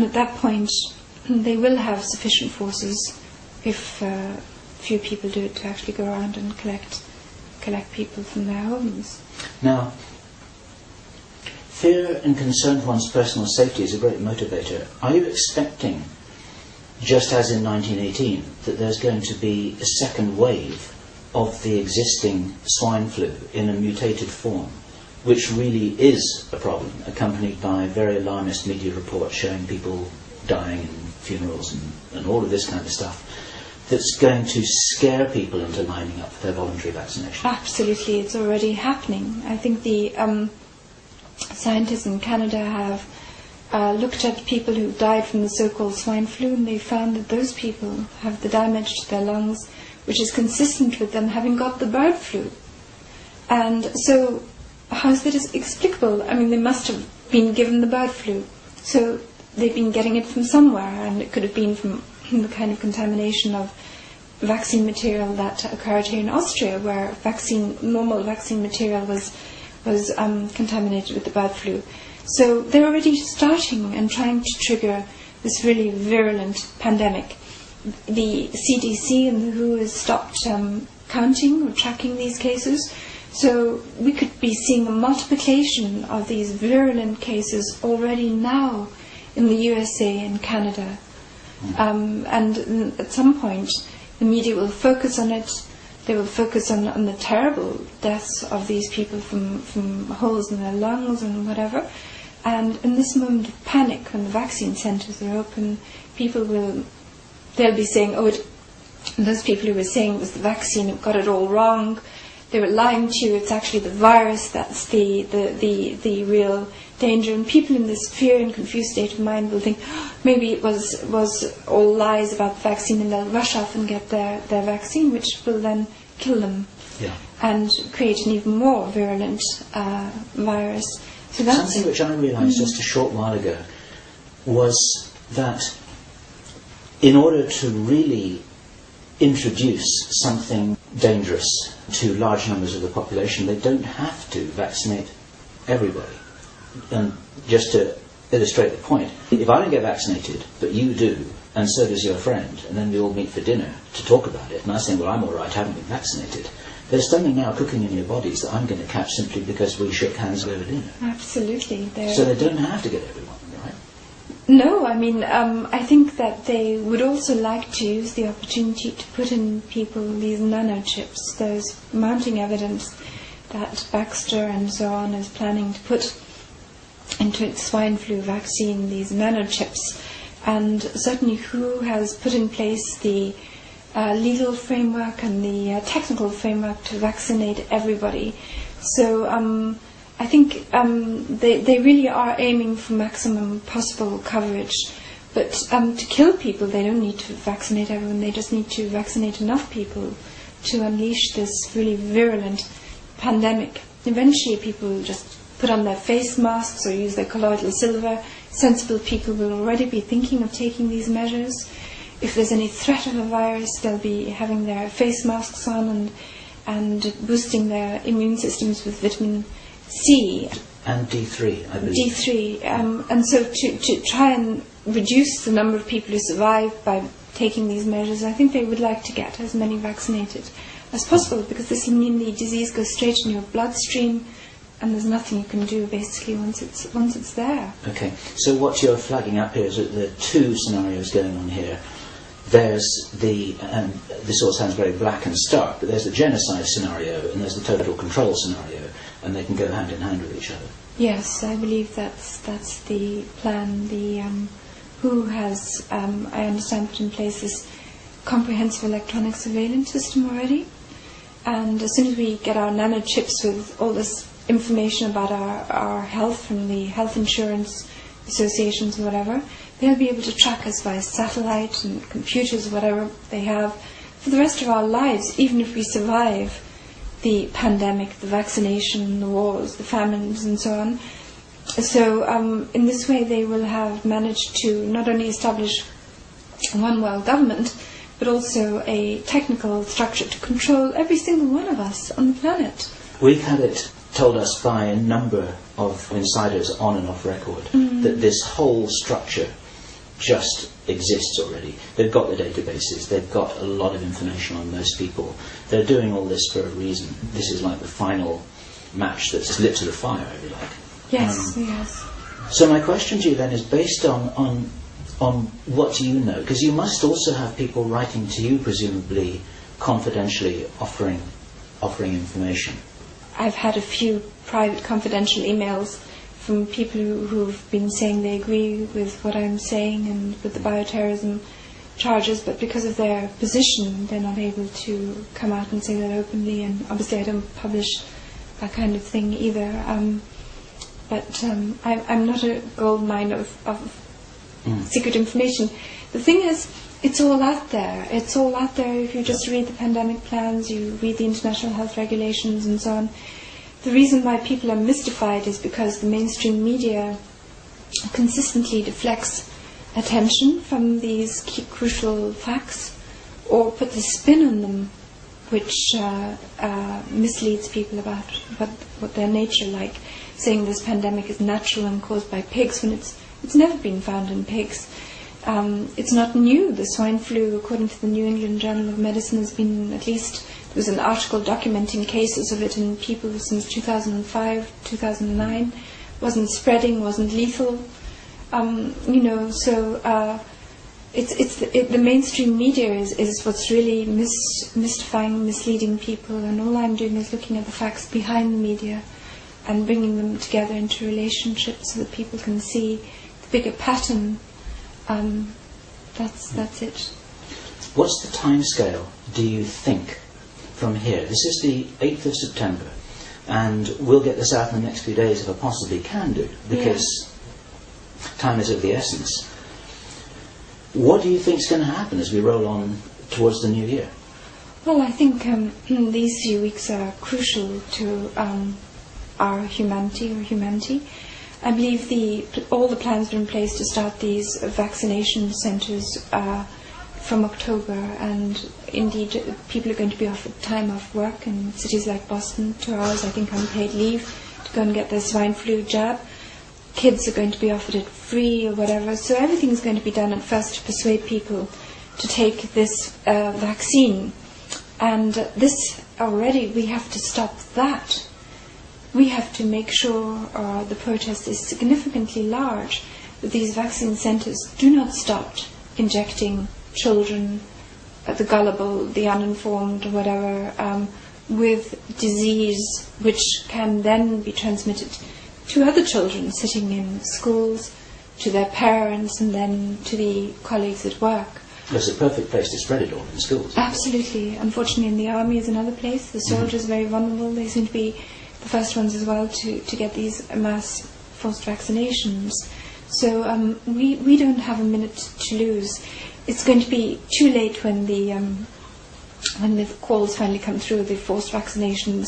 And at that point, they will have sufficient forces, if few people do it, to actually go around and collect people from their homes. Now, fear and concern for one's personal safety is a great motivator. Are you expecting, just as in 1918, that there's going to be a second wave of the existing swine flu in a mutated form, which really is a problem, accompanied by very alarmist media reports showing people dying in funerals and all of this kind of stuff, that's going to scare people into lining up for their voluntary vaccination? Absolutely, it's already happening. I think the scientists in Canada have looked at people who died from the so-called swine flu, and they found that those people have the damage to their lungs, which is consistent with them having got the bird flu. And so, how is that explicable? I mean, they must have been given the bird flu, so they've been getting it from somewhere, and it could have been from the kind of contamination of vaccine material that occurred here in Austria, where normal vaccine material was contaminated with the bird flu. So they're already starting and trying to trigger this really virulent pandemic. The CDC and the WHO has stopped counting or tracking these cases, so we could be seeing a multiplication of these virulent cases already now in the USA and Canada. And at some point, the media will focus on it. They will focus on the terrible deaths of these people from holes in their lungs and whatever. And in this moment of panic, when the vaccine centres are open, they'll be saying, those people who were saying it was the vaccine who got it all wrong, they were lying to you, it's actually the virus that's the real danger. And people in this fear and confused state of mind will think, maybe it was all lies about the vaccine, and they'll rush off and get their vaccine, which will then kill them and create an even more virulent virus. So that's something which I realised just a short while ago was that in order to really introduce something dangerous to large numbers of the population, they don't have to vaccinate everybody. And just to illustrate the point, if I don't get vaccinated, but you do, and so does your friend, and then we all meet for dinner to talk about it, and I say, well, I'm all right, I haven't been vaccinated, there's something now cooking in your bodies that I'm going to catch simply because we shook hands over dinner. Absolutely. So they don't have to get everyone, right? No, I mean, I think that they would also like to use the opportunity to put in people these nanochips. There's mounting evidence that Baxter and so on is planning to put into its swine flu vaccine these nanochips. And certainly WHO has put in place the legal framework and the technical framework to vaccinate everybody. So I think they really are aiming for maximum possible coverage. But to kill people, they don't need to vaccinate everyone. They just need to vaccinate enough people to unleash this really virulent pandemic. Eventually people will just put on their face masks or use their colloidal silver. Sensible people will already be thinking of taking these measures. If there's any threat of a virus, they'll be having their face masks on and boosting their immune systems with vitamin C. And D3, I believe. D3. And so to try and reduce the number of people who survive by taking these measures, I think they would like to get as many vaccinated as possible, because this will mean the disease goes straight in your bloodstream, and there's nothing you can do basically once it's there. Okay, so what you're flagging up here is that there are two scenarios going on here. There's this all sounds very black and stark, but there's the genocide scenario and there's the total control scenario, and they can go hand in hand with each other. Yes, I believe that's the plan. The WHO has, I understand, put in place this comprehensive electronic surveillance system already, and as soon as we get our nanochips with all this information about our health from the health insurance associations or whatever, they'll be able to track us via satellite and computers, whatever they have, for the rest of our lives, even if we survive the pandemic, the vaccination, the wars, the famines, and so on. So in this way they will have managed to not only establish one world government, but also a technical structure to control every single one of us on the planet. We've had it told us by a number of insiders on and off record that this whole structure just exists already. They've got the databases, they've got a lot of information on most people. They're doing all this for a reason. This is like the final match that's lit to the fire, if you like. Yes, yes. So my question to you then is based on what you know, because you must also have people writing to you, presumably confidentially offering information. I've had a few private confidential emails from people who've been saying they agree with what I'm saying and with the bioterrorism charges, but because of their position, they're not able to come out and say that openly, and obviously I don't publish that kind of thing either. But I'm not a gold mine of secret information. The thing is, it's all out there. It's all out there if you just read the pandemic plans, you read the international health regulations and so on. The reason why people are mystified is because the mainstream media consistently deflects attention from these crucial facts or puts a spin on them which misleads people about what their nature like, saying this pandemic is natural and caused by pigs when it's never been found in pigs. It's not new. The swine flu, according to the New England Journal of Medicine, has been there was an article documenting cases of it in people since 2005, 2009. Wasn't spreading, wasn't lethal. The mainstream media is what's really mystifying, misleading people, and all I'm doing is looking at the facts behind the media and bringing them together into relationships so that people can see the bigger pattern. That's it. What's the time scale, do you think, from here? This is the 8th of September, and we'll get this out in the next few days if I possibly can do, because time is of the essence. What do you think is going to happen as we roll on towards the new year? Well, I think these few weeks are crucial to our humanity. I believe all the plans are in place to start these vaccination centres from October, and indeed people are going to be offered time off work in cities like Boston, 2 hours, I think, unpaid leave to go and get their swine flu jab. Kids are going to be offered it free or whatever. So everything's going to be done at first to persuade people to take this vaccine. And this already, we have to stop that. We have to make sure the protest is significantly large, that these vaccine centres do not stop injecting children, the gullible, the uninformed, whatever, with disease which can then be transmitted to other children sitting in schools, to their parents, and then to the colleagues at work. It's a perfect place to spread it all in schools. Absolutely. Unfortunately, in the army is another place. The soldiers are very vulnerable. They seem to be the first ones as well to get these mass forced vaccinations. So we don't have a minute to lose. It's going to be too late when the calls finally come through, the forced vaccinations